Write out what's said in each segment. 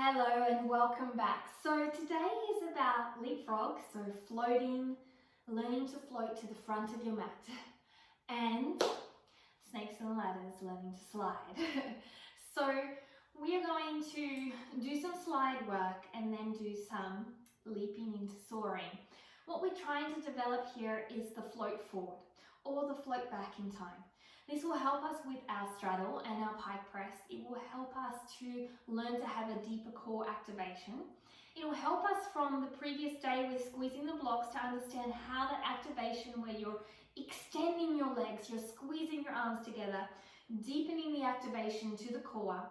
Hello and welcome back. So today is about leapfrog, so floating, learning to float to the front of your mat, and snakes and ladders, learning to slide. So we are going to do some slide work and then do some leaping into soaring. What we're trying to develop here is the float forward or the float back in time. This will help us with our straddle and our pike press. It will help us to learn to have a deeper core activation. It will help us from the previous day with squeezing the blocks to understand how that activation where you're extending your legs, you're squeezing your arms together, deepening the activation to the core,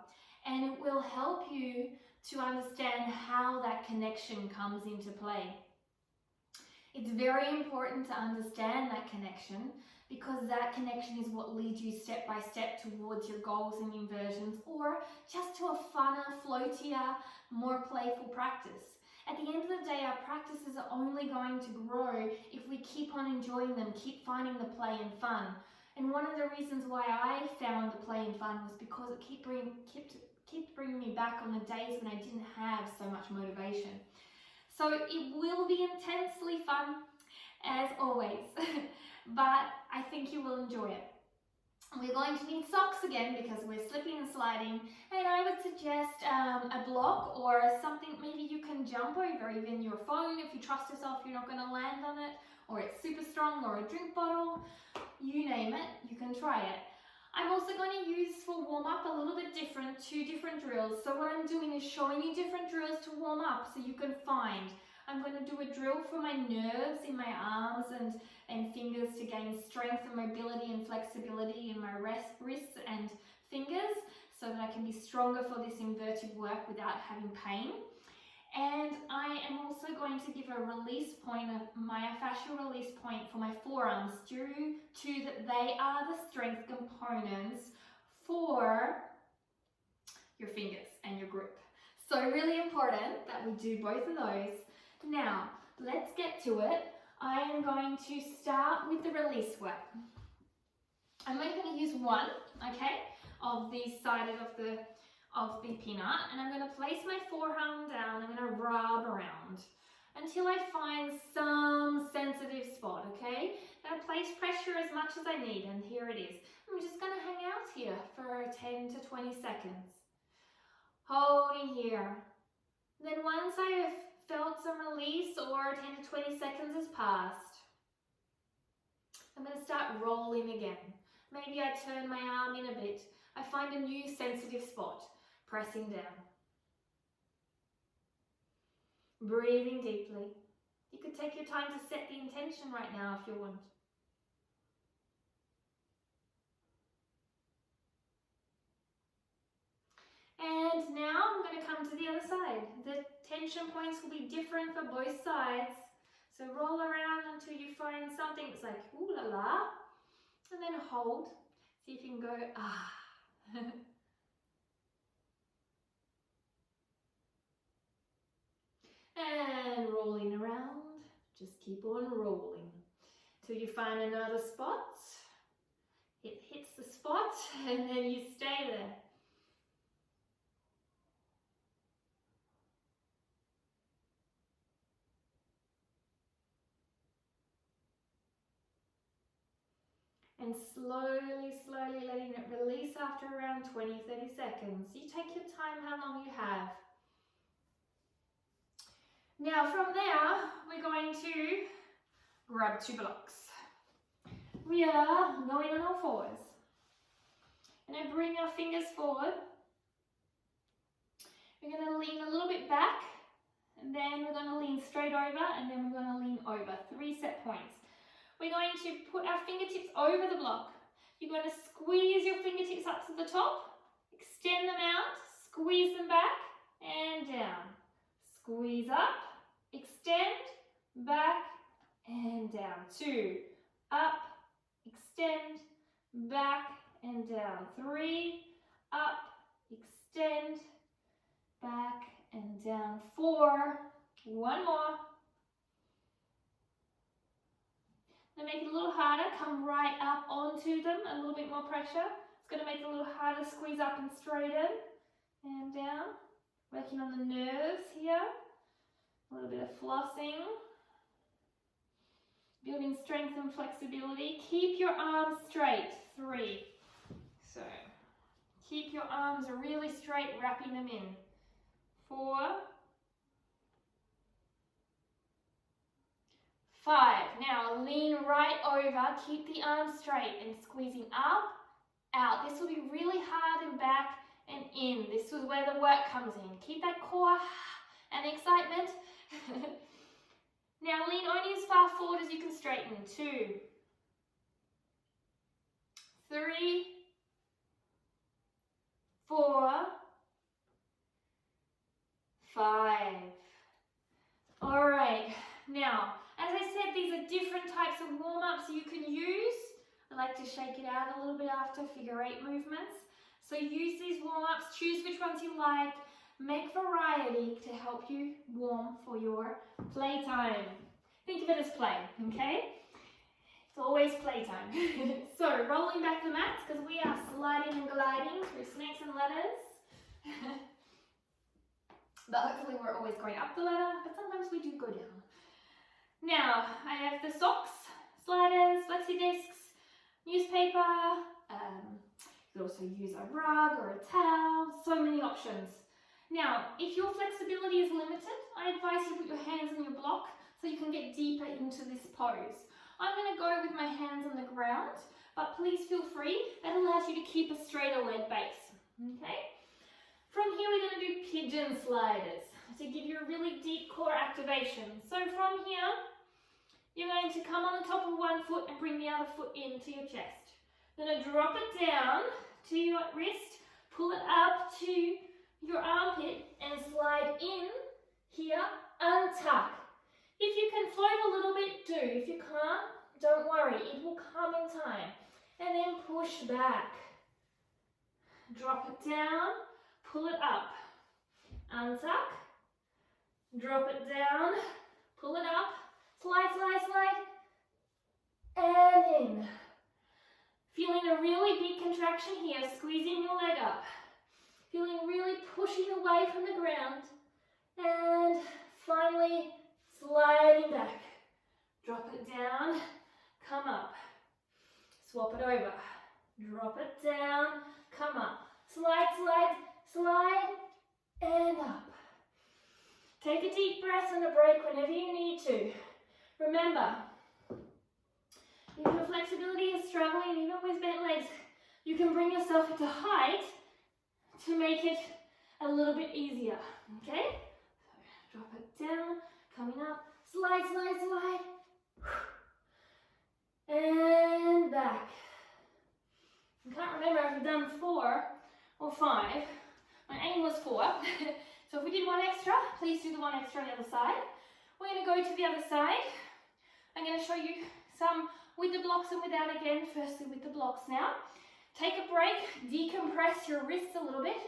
and it will help you to understand how that connection comes into play. It's very important to understand that connection because that connection is what leads you step by step towards your goals and inversions, or just to a funner, floatier, more playful practice. At the end of the day, our practices are only going to grow if we keep on enjoying them, keep finding the play and fun. And one of the reasons why I found the play and fun was because it kept bringing me back on the days when I didn't have so much motivation. So it will be intensely fun, as always, but I think you will enjoy it. We're going to need socks again because we're slipping and sliding, and I would suggest a block or something maybe you can jump over, even your phone if you trust yourself you're not going to land on it, or it's super strong, or a drink bottle, you name it, you can try it. I'm also going to use for warm up a little bit different, 2 different drills. So what I'm doing is showing you different drills to warm up so you can find. I'm going to do a drill for my nerves in my arms and fingers to gain strength and mobility and flexibility in my wrists and fingers so that I can be stronger for this inverted work without having pain. And I am also going to give a release point, a myofascial release point for my forearms due to that they are the strength components for your fingers and your grip. So really important that we do both of those. Now, let's get to it. I am going to start with the release work. I'm only going to use one, okay, of the side of the peanut, and I'm going to place my forearm down. I'm going to rub around until I find some sensitive spot, okay? I'm going to place pressure as much as I need, and here it is. I'm just going to hang out here for 10 to 20 seconds. Holding here. Then once I have felt some release or 10 to 20 seconds has passed, I'm going to start rolling again. Maybe I turn my arm in a bit. I find a new sensitive spot. Pressing down. Breathing deeply. You could take your time to set the intention right now if you want. And now I'm going to come to the other side. The tension points will be different for both sides. So roll around until you find something that's like, ooh la la. And then hold. See if you can go, ah. And rolling around, just keep on rolling till you find another spot. It hits the spot and then you stay there. And slowly letting it release after around 20-30 seconds. You take your time how long you have. Now from there, we're going to grab 2 blocks. We are going on all fours. And then bring our fingers forward. We're going to lean a little bit back, and then we're going to lean straight over, and then we're going to lean over. 3 set points. We're going to put our fingertips over the block. You're going to squeeze your fingertips up to the top, extend them out, squeeze them back, and down. Squeeze up, extend, back, and down. 2, up, extend, back, and down. 3, up, extend, back, and down. 4, 1 more. Now make it a little harder, come right up onto them, a little bit more pressure. It's going to make it a little harder, squeeze up and straighten, and down. Working on the nerves here. A little bit of flossing. Building strength and flexibility. Keep your arms straight. 3. So, keep your arms really straight, wrapping them in. 4. 5. Now lean right over, keep the arms straight and squeezing up, out. This will be really hard and back and in. This is where the work comes in. Keep that core and the excitement. Now lean only as far forward as you can straighten. 2, 3, 4, 5. All right, now, as I said, these are different types of warm-ups you can use. I like to shake it out a little bit after figure 8 movements. So use these warm-ups, choose which ones you like, make variety to help you warm for your playtime. Think of it as play, okay? It's always playtime. So, rolling back the mats, because we are sliding and gliding through snakes and ladders. But hopefully we're always going up the ladder, but sometimes we do go down. Now, I have the socks, sliders, flexi discs, newspaper, you could also use a rug or a towel, so many options. Now, if your flexibility is limited, I advise you to put your hands on your block so you can get deeper into this pose. I'm going to go with my hands on the ground, but please feel free. That allows you to keep a straighter leg base, okay? From here, we're going to do pigeon sliders to give you a really deep core activation. So from here, you're going to come on the top of one foot and bring the other foot into your chest. Then drop it down to your wrist, pull it up to your armpit and slide in here, untuck. If you can float a little bit, do. If you can't, don't worry, it will come in time. And then push back. Drop it down, pull it up. Untuck, drop it down, pull it up, slide, slide, slide, and in. Feeling a really big contraction here, squeezing your leg up. Feeling really pushing away from the ground. And finally, sliding back. Drop it down, come up. Swap it over. Drop it down, come up. Slide, slide, slide, and up. Take a deep breath and a break whenever you need to. Remember, if your flexibility is struggling, even with bent legs, you can bring yourself into height to make it a little bit easier, okay? So drop it down, coming up, slide, slide, slide, and back. I can't remember if I've done 4 or 5. My aim was 4. So if we did 1 extra, please do the 1 extra on the other side. We're going to go to the other side. I'm going to show you some with the blocks and without again. Firstly with the blocks now. Take a break, decompress your wrists a little bit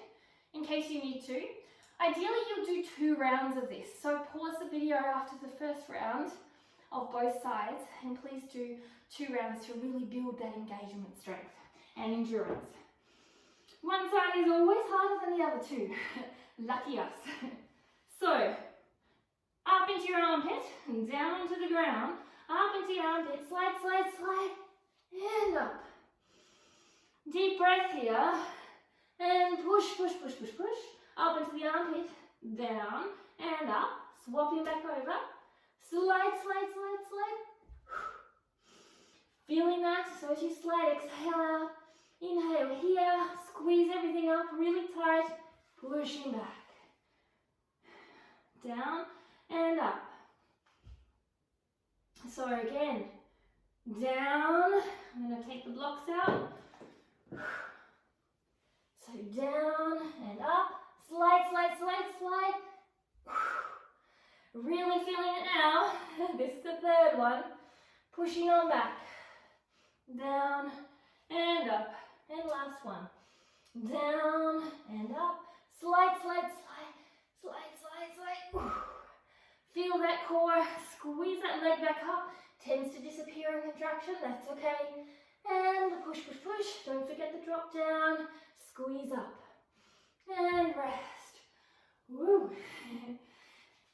in case you need to. Ideally you'll do 2 rounds of this. So pause the video after the first round of both sides and please do 2 rounds to really build that engagement strength and endurance. One side is always harder than the other 2. Lucky us. So, up into your armpit, and down onto the ground, up into your armpit, slide, slide, slide, and up. Deep breath here, and push, push, push, push, push, up into the armpit, down, and up, swapping back over, slide, slide, slide, slide. Feeling that, so as you slide, exhale out, inhale here, squeeze everything up really tight, pushing back, down and up. So again, down, I'm going to take the blocks out, so down and up, slide, slide, slide, slide, really feeling it now. This is the 3rd one, pushing on back, down and up, and last one, down and up, slide, slide, slide, slide, slide, slide. Feel that core, squeeze that leg back up, tends to disappear in contraction, that's okay. And push, push, push, don't forget the drop down, squeeze up, and rest. Woo.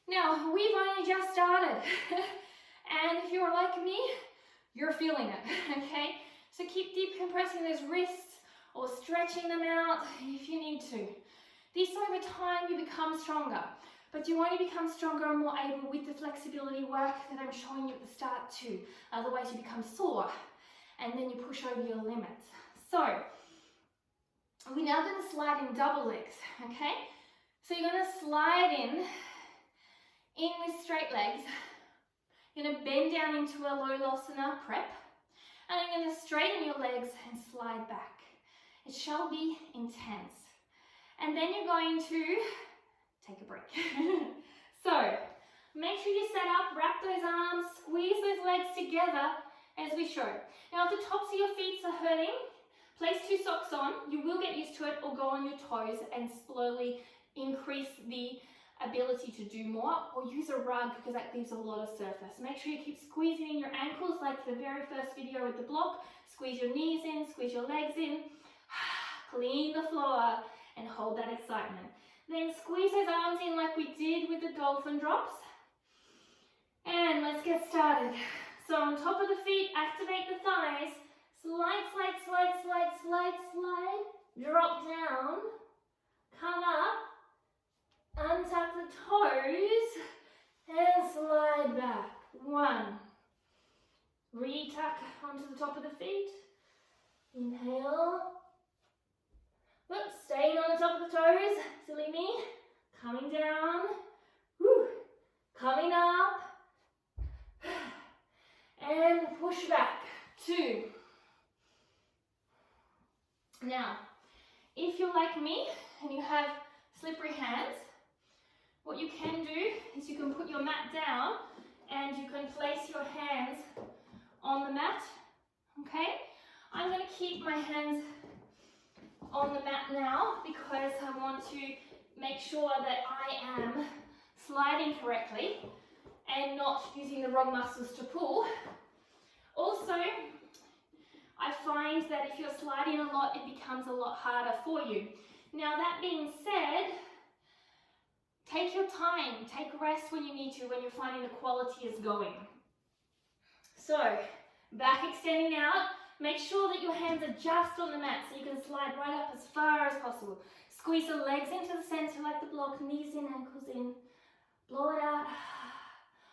Now, we've only just started. And if you're like me, you're feeling it, okay? So keep deep compressing those wrists or stretching them out if you need to. This over time you become stronger, but you only become stronger and more able with the flexibility work that I'm showing you at the start too. Otherwise you become sore and then you push over your limits. So we're now going to slide in double legs, okay? So you're going to slide in with straight legs. You're going to bend down into a low Losana prep, and then you're going to straighten your legs and slide back. It shall be intense. And then you're going to take a break. So make sure you set up, wrap those arms, squeeze those legs together as we show. Now if the tops of your feet are hurting, place 2 socks on. You will get used to it, or go on your toes and slowly increase the ability to do more, or use a rug because that leaves a lot of surface. Make sure you keep squeezing in your ankles like the very first video with the block. Squeeze your knees in, squeeze your legs in, clean the floor and hold that excitement. Then squeeze those arms in like we did with the dolphin drops. And let's get started. So on top of the feet, activate the thighs. Slide, slide, slide, slide, slide, slide. Drop down. Come up. Untuck the toes and slide back. 1. Retuck onto the top of the feet. Inhale. Oops, staying on the top of the toes. Silly me. Coming down. Woo. Coming up. And push back. 2. Now, if you're like me and you have slippery hands, what you can do is you can put your mat down and you can place your hands on the mat, okay? I'm going to keep my hands on the mat now because I want to make sure that I am sliding correctly and not using the wrong muscles to pull. Also, I find that if you're sliding a lot, it becomes a lot harder for you. Now that being said, take your time, take rest when you need to, when you're finding the quality is going. So, back extending out, make sure that your hands are just on the mat so you can slide right up as far as possible. Squeeze the legs into the center like the block, knees in, ankles in. Blow it out.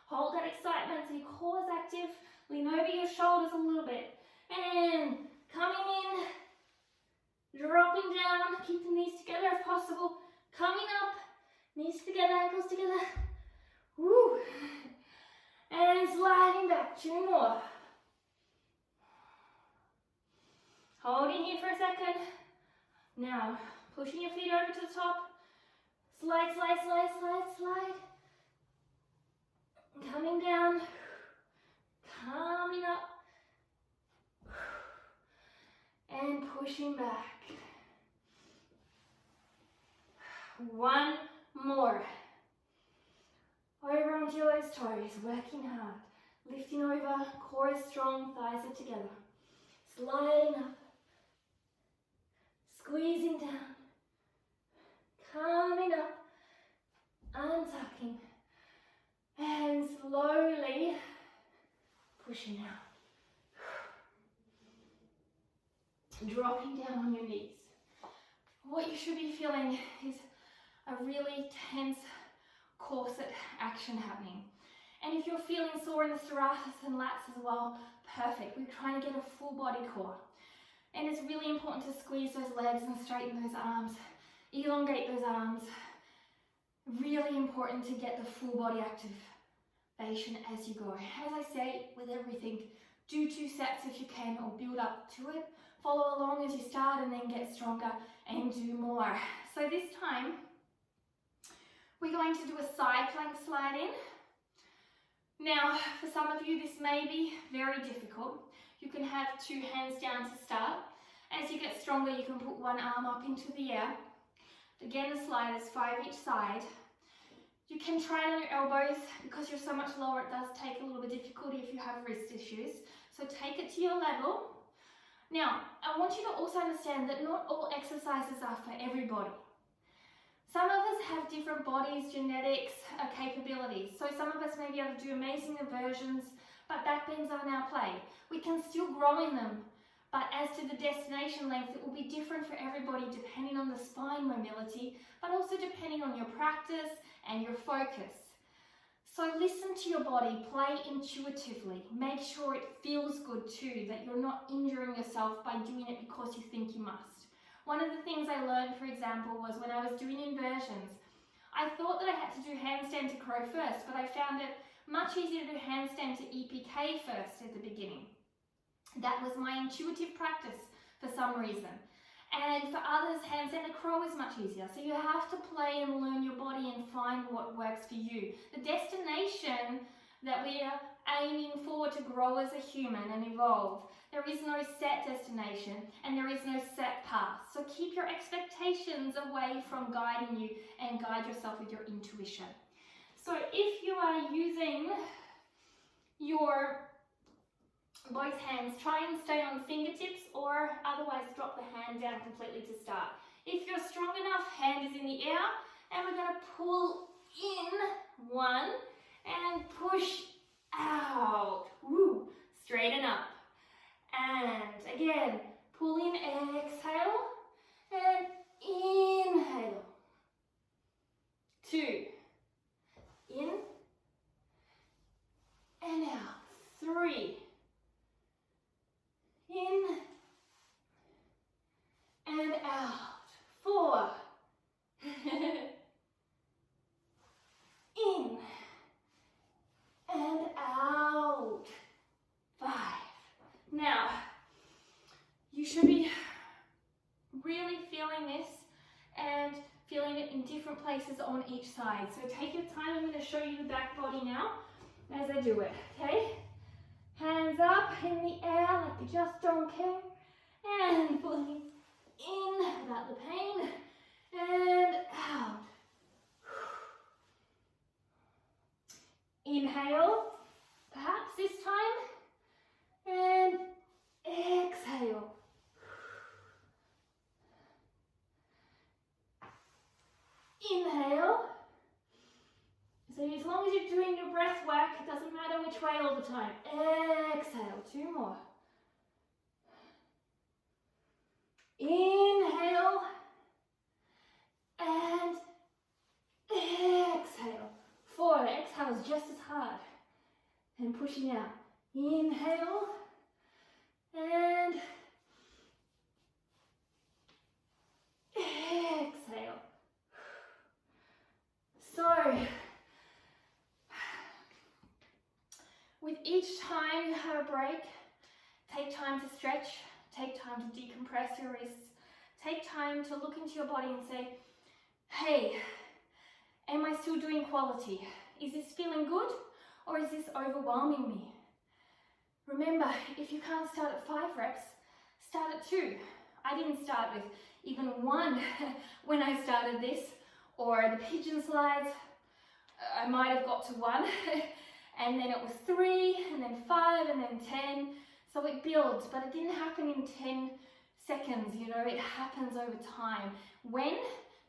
Hold that excitement so your core is active. Lean over your shoulders a little bit. And coming in, dropping down, keep the knees together if possible. Coming up, knees together, ankles together. Woo. And sliding back. 2 more. Holding here for a second. Now, pushing your feet over to the top. Slide, slide, slide, slide, slide. Coming down. Coming up. And pushing back. 1 more. Over onto those toes, working hard. Lifting over, core is strong, thighs are together. Sliding up. Squeezing down. Coming up. Untucking. And slowly pushing out. Dropping down on your knees. What you should be feeling is a really tense corset action happening. And if you're feeling sore in the serratus and lats as well, perfect. We're trying to get a full body core. And it's really important to squeeze those legs and straighten those arms. Elongate those arms. Really important to get the full body activation as you go. As I say with everything, do 2 sets if you can, or build up to it. Follow along as you start and then get stronger and do more. So this time, we're going to do a side plank slide in. Now, for some of you, this may be very difficult. You can have 2 hands down to start. As you get stronger, you can put 1 arm up into the air. Again, the slide is 5 each side. You can try it on your elbows. Because you're so much lower, it does take a little bit of difficulty if you have wrist issues. So take it to your level. Now, I want you to also understand that not all exercises are for everybody. Some of us have different bodies, genetics, capabilities. So some of us may be able to do amazing inversions, but back bends aren't our play. We can still grow in them, but as to the destination length, it will be different for everybody depending on the spine mobility, but also depending on your practice and your focus. So listen to your body, play intuitively. Make sure it feels good too, that you're not injuring yourself by doing it because you think you must. One of the things I learned, for example, was when I was doing inversions, I thought that I had to do handstand to crow first, but I found it much easier to do handstand to EPK first at the beginning. That was my intuitive practice for some reason. And for others, handstand to crow is much easier. So you have to play and learn your body and find what works for you. The destination that we are aiming for to grow as a human and evolve, there is no set destination and there is no set path. So keep your expectations away from guiding you and guide yourself with your intuition. So if you are using your both hands, try and stay on fingertips or otherwise drop the hand down completely to start. If you're strong enough, hand is in the air and we're going to pull in one and push out. Woo. Straighten up. And again, pull in, exhale and inhale. 2. In and out. 3. In and out. 4. In and out. 5. Now, you should be really feeling this and feeling it in different places on each side. So take your time. I'm going to show you the back body now as I do it, okay? Hands up in the air like you just don't care. And pulling in without the pain. And out. Inhale, perhaps this time. And exhale. Inhale. So as long as you're doing your breath work, it doesn't matter which way all the time. Exhale, 2 more. Inhale and exhale. 4, exhale is just as hard. And pushing out. Inhale and exhale. So, with each time you have a break, take time to stretch, take time to decompress your wrists, take time to look into your body and say, hey, am I still doing quality? Is this feeling good or is this overwhelming me? Remember, if you can't start at 5 reps, start at 2. I didn't start with even 1 when I started this, or the pigeon slides, I might have got to 1, and then it was 3, and then 5, and then 10. So it builds, but it didn't happen in 10 seconds, you know, it happens over time. When?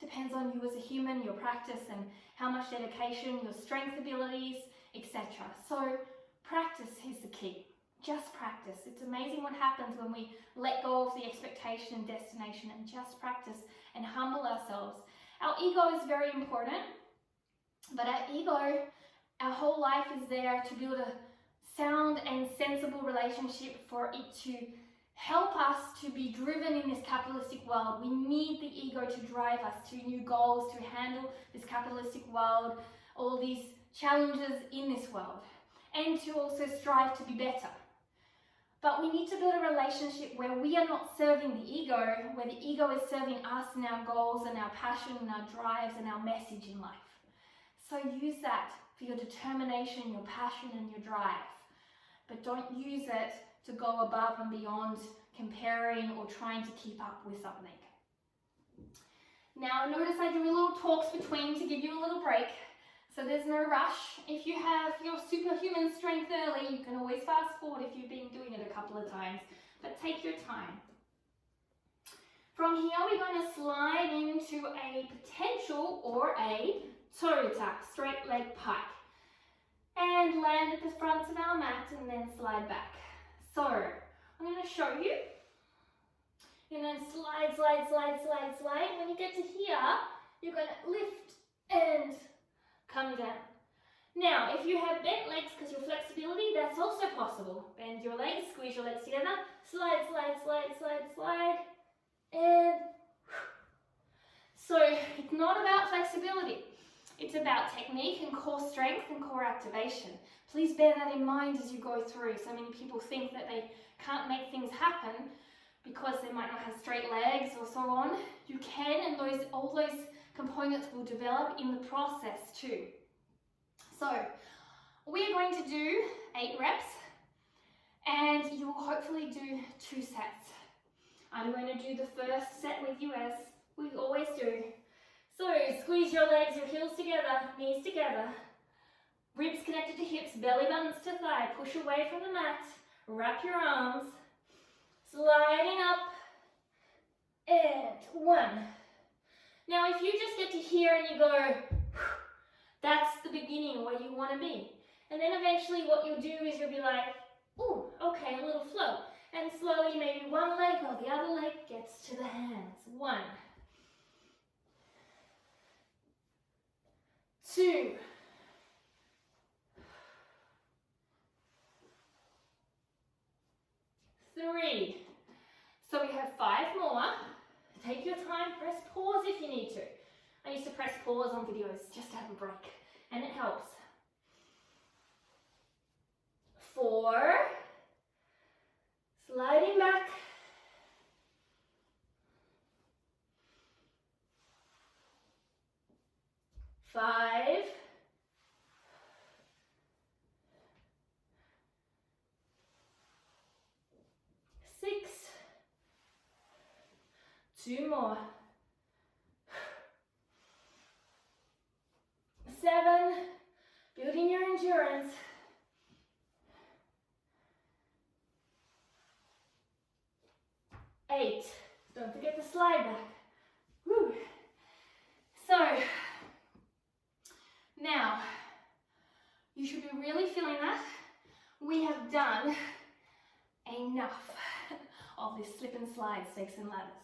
Depends on you as a human, your practice, and how much dedication, your strength abilities, etc. So practice is the key. Just practice. It's amazing what happens when we let go of the expectation and destination and just practice and humble ourselves. Our ego is very important, but our ego, our whole life is there to build a sound and sensible relationship for it to help us to be driven in this capitalistic world. We need the ego to drive us to new goals, to handle this capitalistic world, all these challenges in this world, and to also strive to be better. But we need to build a relationship where we are not serving the ego, where the ego is serving us and our goals and our passion and our drives and our message in life. So use that for your determination, your passion and your drive. But don't use it to go above and beyond comparing or trying to keep up with something. Now notice I do little talks between to give you a little break. So there's no rush. If you have your superhuman strength early, you can always fast forward if you've been doing it a couple of times, but take your time. From here, we're going to slide into a potential or a toe tap, straight leg pike. And land at the front of our mat and then slide back. So, I'm going to show you. You're going to slide, slide, slide, slide, slide. When you get to here, you're going to lift and come down. Now, if you have bent legs because your flexibility, that's also possible. Bend your legs, squeeze your legs together, slide, slide, slide, slide, slide, and so it's not about flexibility. It's about technique and core strength and core activation. Please bear that in mind as you go through. So many people think that they can't make things happen because they might not have straight legs or so on. You can, and all those components will develop in the process too. So we are going to do 8 reps and you will hopefully do 2 sets. I'm going to do the first set with you as we always do. So squeeze your legs, your heels together, knees together, ribs connected to hips, belly buttons to thigh, push away from the mat, wrap your arms, sliding up, and 1. Now if you just get to here and you go, that's the beginning where you want to be. And then eventually what you'll do is you'll be like, ooh, okay, a little flow. And slowly maybe one leg or the other leg gets to the hands. 1, 2, 3. So we have 5 more. Take your time, press pause if you need to. I used to press pause on videos just to have a break, and it helps. 4, sliding back. 5, 6, 2 more, 7, building your endurance, 8, don't forget to slide back. Woo. So, now, you should be really feeling that. We have done enough of this slip and slide snakes and ladders.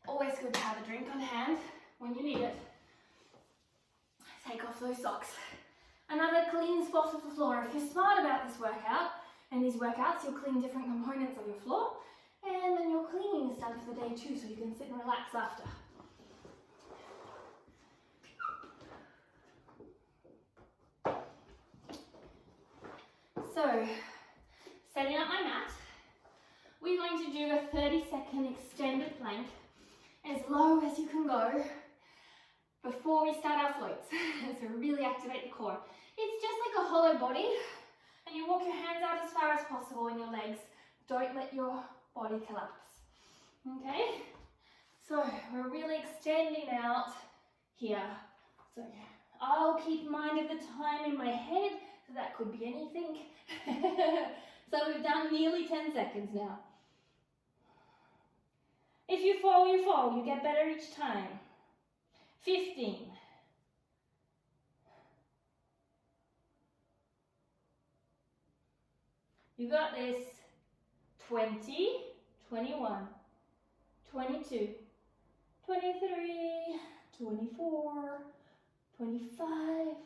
Always good to have a drink on hand when you need it. Take off those socks. Another clean spot of the floor. If you're smart about this workout and these workouts, you'll clean different components of your floor, and then your cleaning is done for the day too, so you can sit and relax after. So, setting up my mat, we're going to do a 30-second extended plank as low as you can go before we start our floats. So really activate the core. It's just like a hollow body, and you walk your hands out as far as possible in your legs. Don't let your body collapse. Okay? So we're really extending out here. So I'll keep mind of the time in my head, so that could be anything. So we've done nearly 10 seconds now. If you fall, you fall. You get better each time. 15. 20, 21, 22, 23, 24, 25,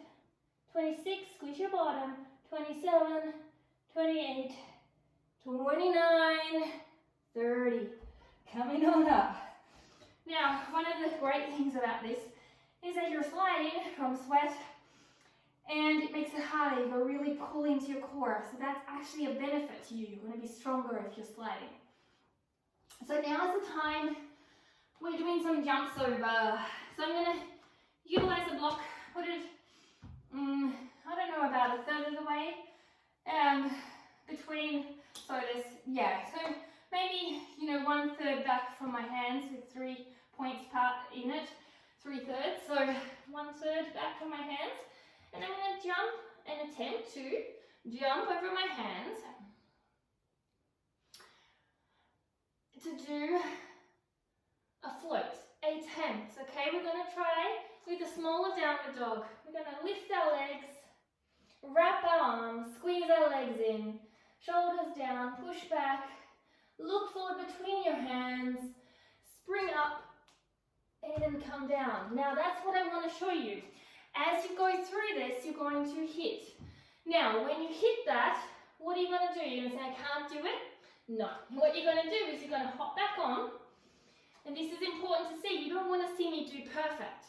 26, squeeze your bottom, 27, 28, 29, 30. Coming on up. Now, one of the great things about this is that you're sliding from sweat, and it makes it harder. You're really pulling to your core, so that's actually a benefit to you. You're going to be stronger if you're sliding. So now is the time we're doing some jumps over. So I'm going to utilize a block, put it, I don't know, about a third of the way between, so there's, so maybe, 1/3 back from my hands with 3 points part in it, 3/3, so 1/3 back from my hands. And I'm going to jump and attempt to jump over my hands to do a float, attempt. Okay, we're going to try with a smaller downward dog. We're going to lift our legs, wrap our arms, squeeze our legs in, shoulders down, push back, look forward between your hands, spring up, and then come down. Now that's what I want to show you. As you go through this, you're going to hit. Now, when you hit that, what are you going to do? You're going to say, I can't do it? No. What you're going to do is you're going to hop back on. And this is important to see. You don't want to see me do perfect.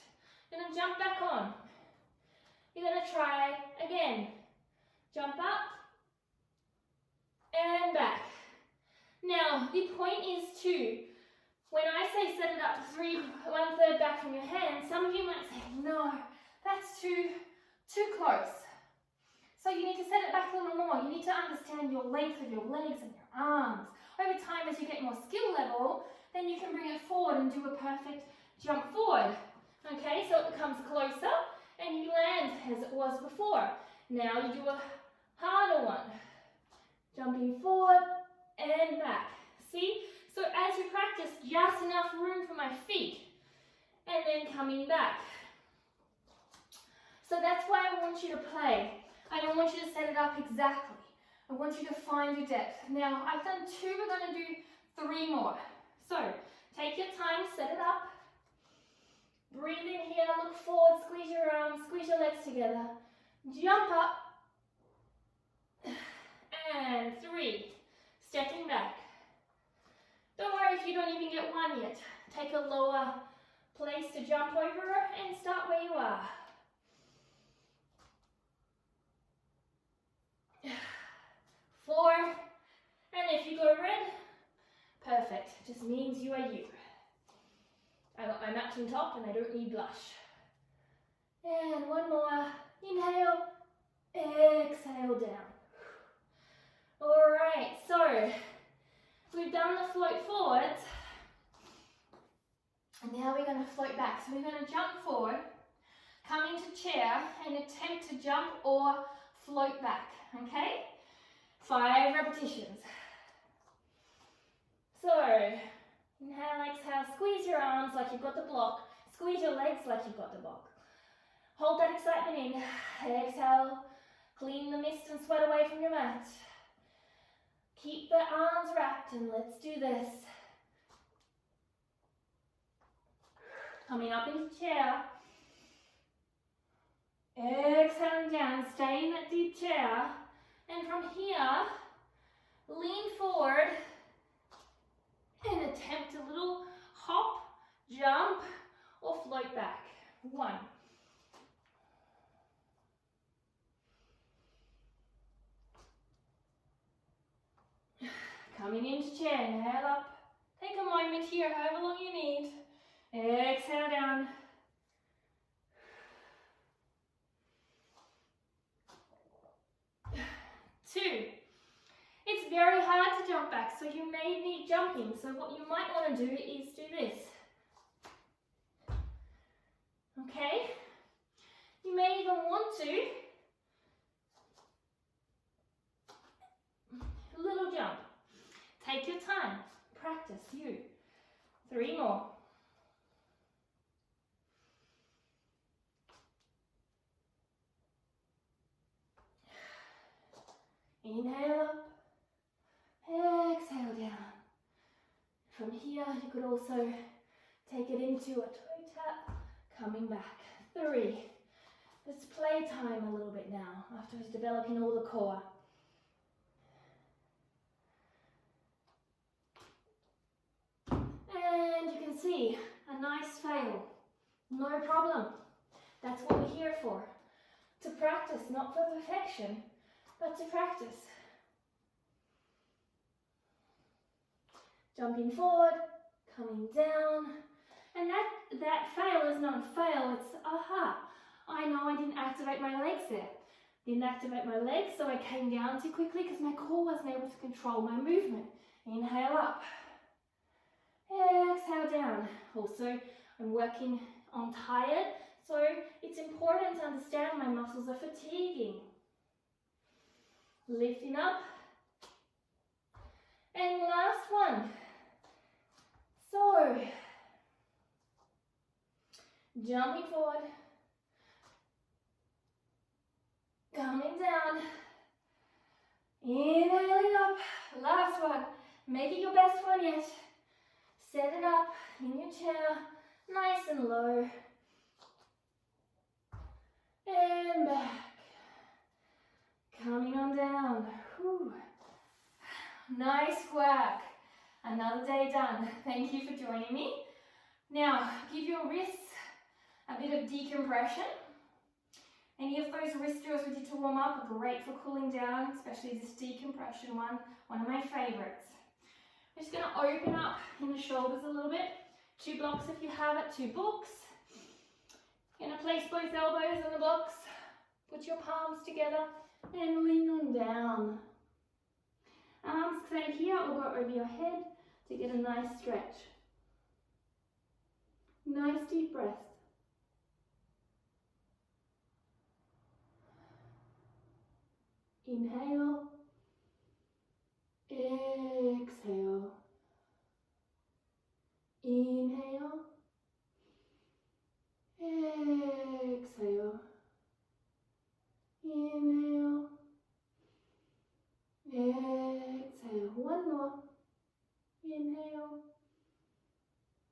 You're going to jump back on. You're going to try again. Jump up and back. Now, the point is to, when I say set it up 1/3 back from your hand, some of you might say, no, that's too close. So you need to set it back a little more. You need to understand your length of your legs and your arms. Over time, as you get more skill level, then you can bring it forward and do a perfect jump forward. Okay, so it becomes closer and you land as it was before. Now you do a harder one. Jumping forward and back. See? So as you practice, just enough room for my feet. And then coming back. So that's why I want you to play. I don't want you to set it up exactly. I want you to find your depth. Now, I've done 2, we're going to do 3 more. So, take your time, set it up. Breathe in here, look forward, squeeze your arms, squeeze your legs together. Jump up. And 3. Stepping back. Don't worry if you don't even get 1 yet. Take a lower place to jump over and start where you are. 4, and if you go red, perfect. Just means you are you. I got my matching top and I don't need blush. And 1 more. Inhale, exhale down. Alright, so we've done the float forwards. And now we're going to float back. So we're going to jump forward, come into chair, and attempt to jump or float back. Okay? 5 repetitions. So, inhale, exhale, squeeze your arms like you've got the block. Squeeze your legs like you've got the block. Hold that excitement in. Exhale, clean the mist and sweat away from your mat. Keep the arms wrapped and let's do this. Coming up into chair. Exhaling down, stay in that deep chair. And from here, lean forward and attempt a little hop, jump, or float back. 1. Coming into chair, inhale up. Take a moment here, however long you need. Exhale down. 2. It's very hard to jump back, so you may need jumping. So what you might want to do is do this. Okay? You may even want to little jump. Take your time. Practice you. 3 more. Inhale up, exhale down. From here, you could also take it into a toe tap, coming back. 3. Let's play time a little bit now, after developing all the core. And you can see, a nice fail. No problem. That's what we're here for. To practice, not for perfection, but to practice. Jumping forward, coming down. And that fail is not a fail, it's aha. I know I didn't activate my legs there. Didn't activate my legs, so I came down too quickly because my core wasn't able to control my movement. Inhale up. Exhale down. Also, I'm working on tired, so it's important to understand my muscles are fatiguing. Lifting up. And last one. So, jumping forward, coming down, inhaling up, last one, make it your best one yet. Set it up in your chair, nice and low, and back, coming on down. Whew. Nice work, another day done. Thank you for joining me. Now, give your wrists a bit of decompression. Any of those wrist drills we did to warm up are great for cooling down, especially this decompression one of my favorites. I'm just going to open up in the shoulders a little bit. 2 blocks if you have it, 2 books. You're going to place both elbows on the blocks, put your palms together and lean on down. Arms stay here or go over your head to get a nice stretch. Nice deep breath. Inhale, exhale, inhale, exhale, inhale, exhale. One more. Inhale,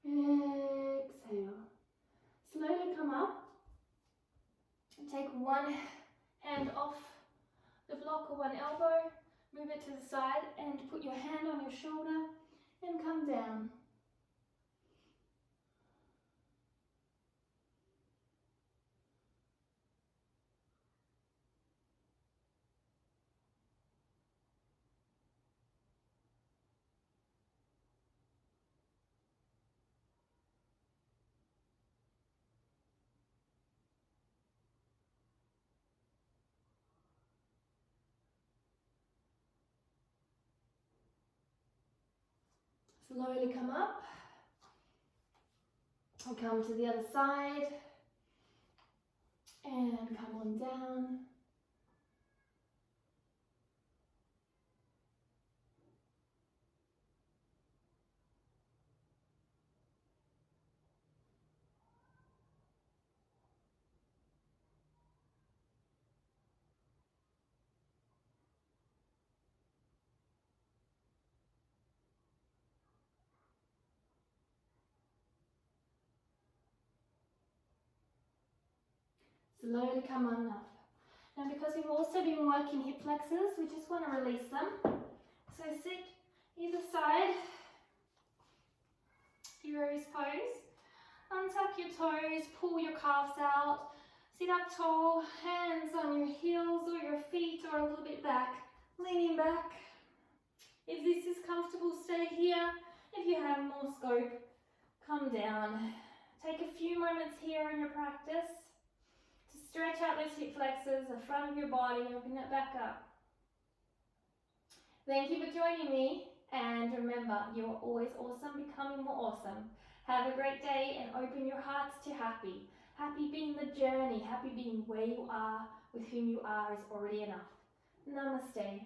exhale. Slowly come up and take one hand off the block or one elbow, move it to the side and put your hand on your shoulder and come down. Slowly come up and come to the other side and come on down. Slowly come on up. Now because we've also been working hip flexors, we just want to release them. So sit either side, hero's pose. Untuck your toes, pull your calves out. Sit up tall, hands on your heels or your feet or a little bit back. Leaning back. If this is comfortable, stay here. If you have more scope, come down. Take a few moments here in your practice to stretch out those hip flexors, the front of your body, open it back up. Thank you for joining me, and remember, you are always awesome, becoming more awesome. Have a great day and open your hearts to happy. Happy being the journey, happy being where you are, with whom you are is already enough. Namaste.